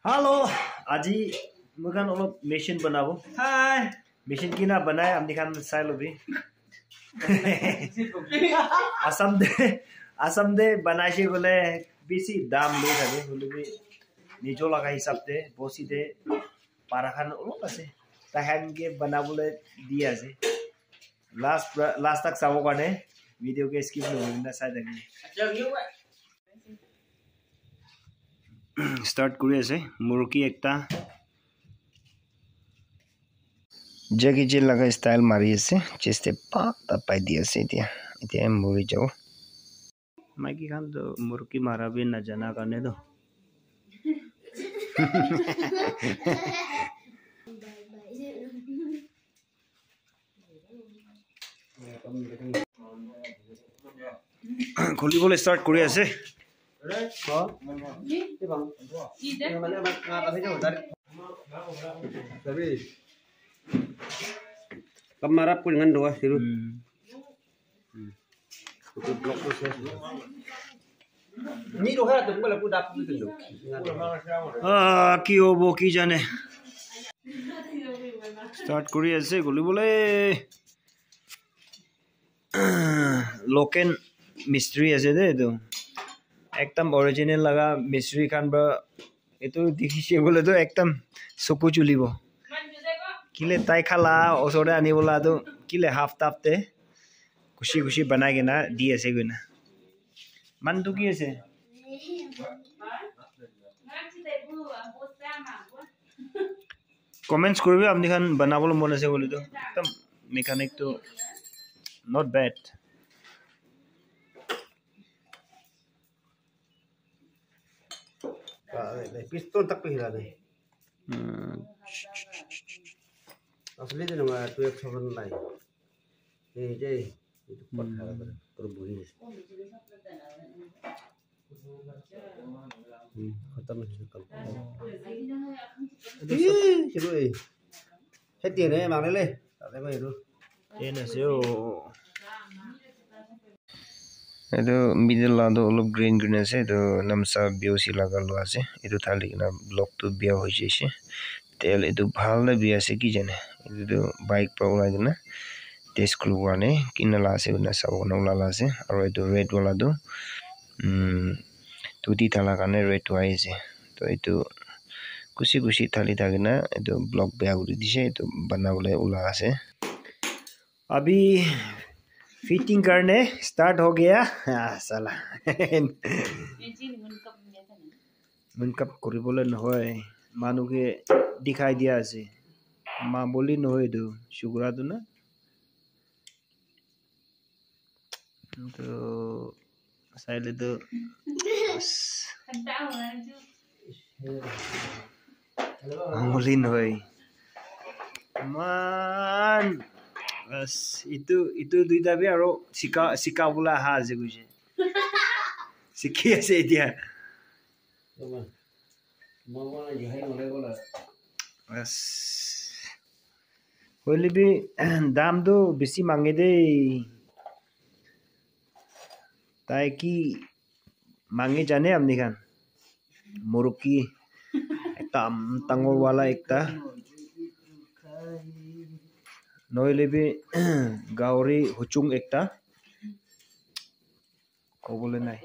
Hello আজি মই খান অলপ মেশিন বনাব হাই মেশিন কিনা বনায় আপনি খান চাই লবি আসাম দে বনাইছে গলে বেশি দাম লৈ থাকে হলবি নিজ লাগা হিসাবতে বসি দে পারাখান অলপ আছে তাহানকে বনাবলে দি আছে লাস্ট তক চাব কাৰণে ভিডিও কে স্কিপ নকৰিব না চাই থাকি स्टार्ट কৰি আছে মুৰকি একটা জেগি যে লাগা স্টাইল মাৰি আছে চেস্টে পাক তাপাই দি আছে এতিয়া মৰি যাও মাইকি খান তো মুৰকি মাৰাবি না জানা কাৰণে তো খুলিবলৈ স্টাৰ্ট কৰি আছে Kamarap ko dengan dua siru. Ni doha tu boleh aku dapat tu tu. কি হবো কি জানে স্টার্ট কৰি আছে খুলিবলৈ লোকেল মিস্ত্রি আছে দে তো एकदम ओरिजिनल लगा मिस्त्री खान बा एतो देखिसे बोले तो एकदम चकु चुलिबो किले ताई खाला ओसरे आनी बोला तो किले हाफ तापते खुशी खुशी बनाई के ना दी আছে गना मान तो की আছে कमेंट्स करबे আপনি খান বানাবলে মন আছে বলি তো एकदम মেকানিক তো not bad Piston tak pihira deh. Asli tu nama 12,000 lai. Jadi itu pot harga terburi. Khatam sekali. Siapa ini? Hati ni mana le? Tak ada apa itu. Ini sih itu middle lado অলপ green green আছে তো নামসা BOC লাগালো আছে এটো থালি না block তো বিয়া হইছে তেল এটো ভাল না বিয়া আছে কি জানে এটো বাইক পাও লাগে না টেস্ট করবানে কিনলা আছে না সব নলালা আছে আর এটো রেড ওয়ালা দো তুতি থালা কানে রেড হইছে তো এটো খুশি খুশি থালি থাকে না এটো ব্লক বিয়া করে দিছে এটো বানাবলে উলা আছে अभी फिटिंग करने स्टार्ट हो गया साला मुनकप करिबले নহয় মানুকে দেখাই দিয়া আছে মা বলি নহয় দু সুগরা দু না তো সাইলে তো বলি নহয় মান बस itu duita bi aro sika bola ha je guje sikhi ase dia बस होले भी दाम तो बेसी मांगे दे ताई की मांगे जाने हमने खान मुर्गी एकदम तंगोर वाला एकता नइले बे गावरी हुचुंग एकटा कबले নাই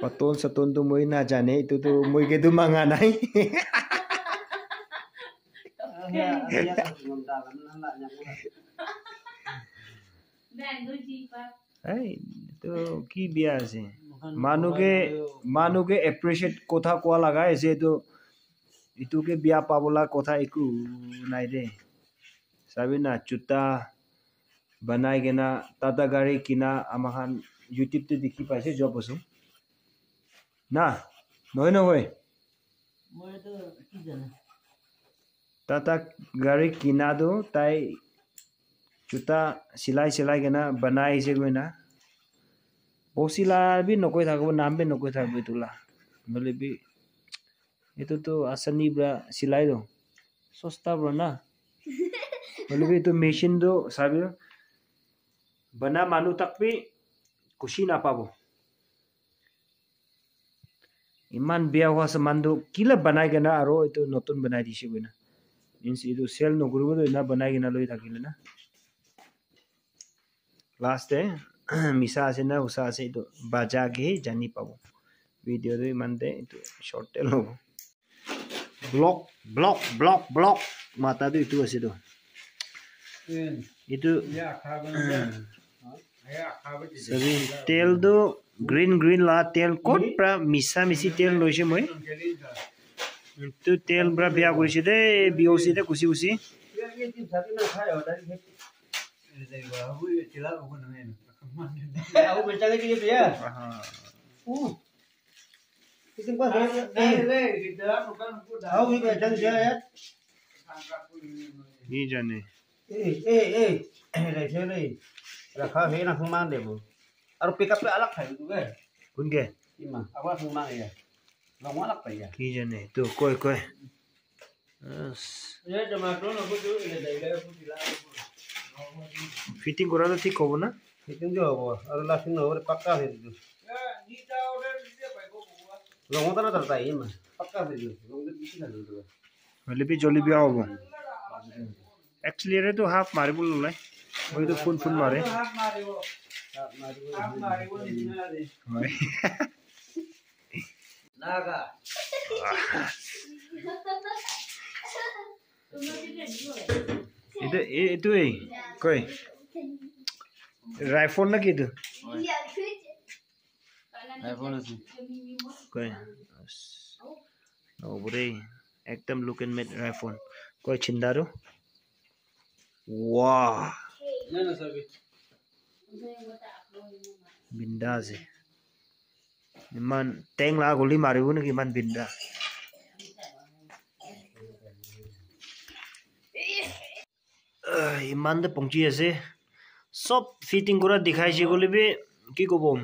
पतोन सतोन तो মই না জানে তো তো মই কে তো मांगा নাই तो की बिया আছে মানুকে এপ্রিশিয়েট কথা কোয়া লাগা আছে তো इतुके बिया पाबला कथा एकु नाइ दे साबि ना चुता बनाई गेना टाटा गाड़ी किना आमाखान यूट्यूब ते देखि पाइसे जब बसु ना नय नय মই তো কি জানা टाटा गाड़ी किना दो ताई चुता सिलाई गेना बनाई से गइना ओसिला भी नकय थाकबो नाम बे नकय थाकबो तुला मले भी itu tuh asani bra silai do sosta bro na बोले भी तो मशीन दो साबि बना मानु तक भी खुशी ना पाबो ইমান বিয়া হোৱা সামানটো কিলা বনাই কেনা আৰু এইটো নতুন বনাই দিছে বইনা মিন্স এইটো সেল নকৰিব না বনাই কেনা লৈ থাকিলে না লাষ্টে মিছা আছে না উষা আছে এইটো বাজাকে জানি পাব ভিডিঅ'টো ইমানতে এইটো শৰ্ট টেল হ'ব ব্লক ব্লক ব্লক ব্লক মাতাটো এইটো আছে তো এইটো তেলটো গ্ৰীণ গ্ৰীণ লা তেল ক'ত পৰা মিছা মিছি তেল লৈছে মই এইটো তেল পৰা বিয়া কৰিছে দে বিওচি দে কুচি কুচি জানে रखा है ना फुमान देबो और पिकअप पे अलग खाइ दुगे कुनके इमा अगला फुमान है लंग अलग पाइया की जाने तो कोई ये टमाटर न को इले दैले फुटिला फिटिंग करा तो ठीक होबो ना फिटिंग जो होबो और लास्टिंग होबो पक्का है दु नीटा ऑर्डर दे पाइबो लंग त न तरता इमा पक्का है दु लंग बिसी ना दु हले भी जल्दी बिया होबो एक्चुअली रे तो हाफ मारिबो ललाई ওই তো ফোন ফোন মারে Naga itu itu koi iPhone lagi itu iPhone আছে koi oh bure ekdam look and made iPhone koi chindaru wow না না সবই binda je iman teng la goli maribu ni iman binda iman de pongchi ase sob fitting kora dikhai che goli be ki kobom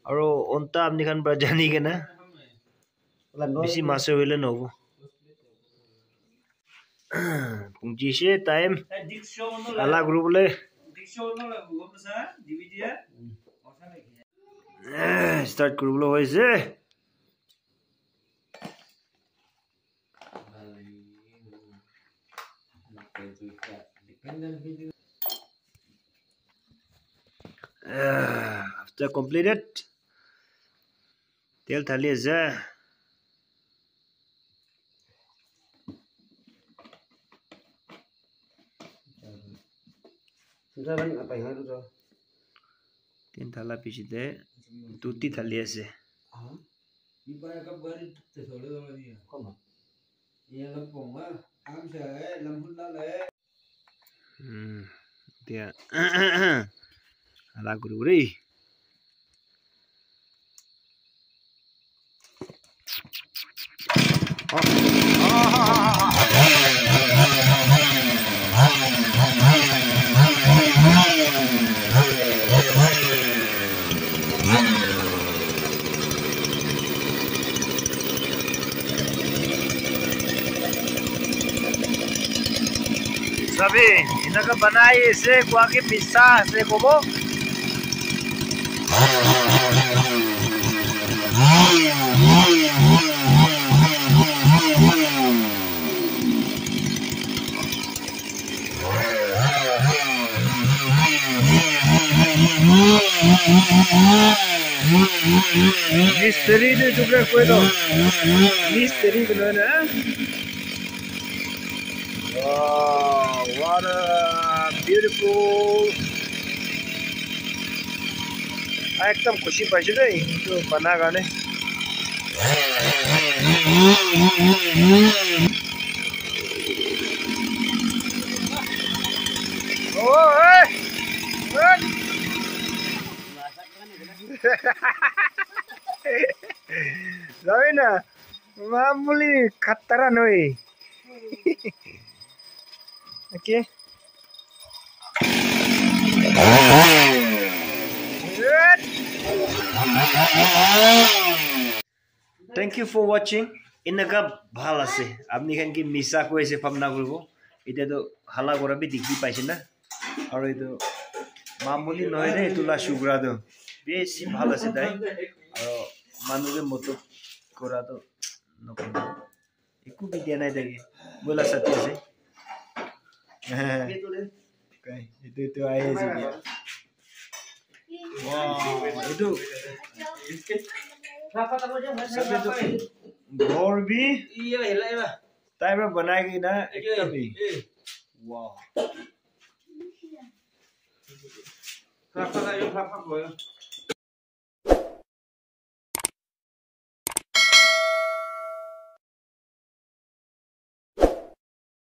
aro onta apni khan pra jani ke na bisi mase hoile nobo pongchi se time ala group le start কৰিবলৈ হৈছে after completed তেল ঢালি আছে Sekarang apa yang itu? Tin thala pichite tutti thali ase. Iba ka bari tesole dona dia. Koma. Iya lampong am sa lampun la le. Dia. Ala guru ri. Sabi, inaga banai ese kwa ke pizza se como Mystery de juga puedo. Mystery gimana? Wow, what a beautiful! एकदम खुशी पाइछु दे त्यो बना गाने ओए Zawina, mamuli khatara noi. Okay. Thank you for watching. Inaga bhal ase. Apni khan ki misa ko ese phamna koribo. Ite to hala kora bi dikhi paise na. Aru eto mamuli noy re tula sugra do. Besi bhal ase dai. Aru manu ke moto kora to nokona iku bi dia nai dagi bola satya se kai itu aye sih dia wow itu Kenapa kamu aja sampai itu gor bi iya helai mah tai ba banai na ekta bi wow kenapa kayu kenapa boy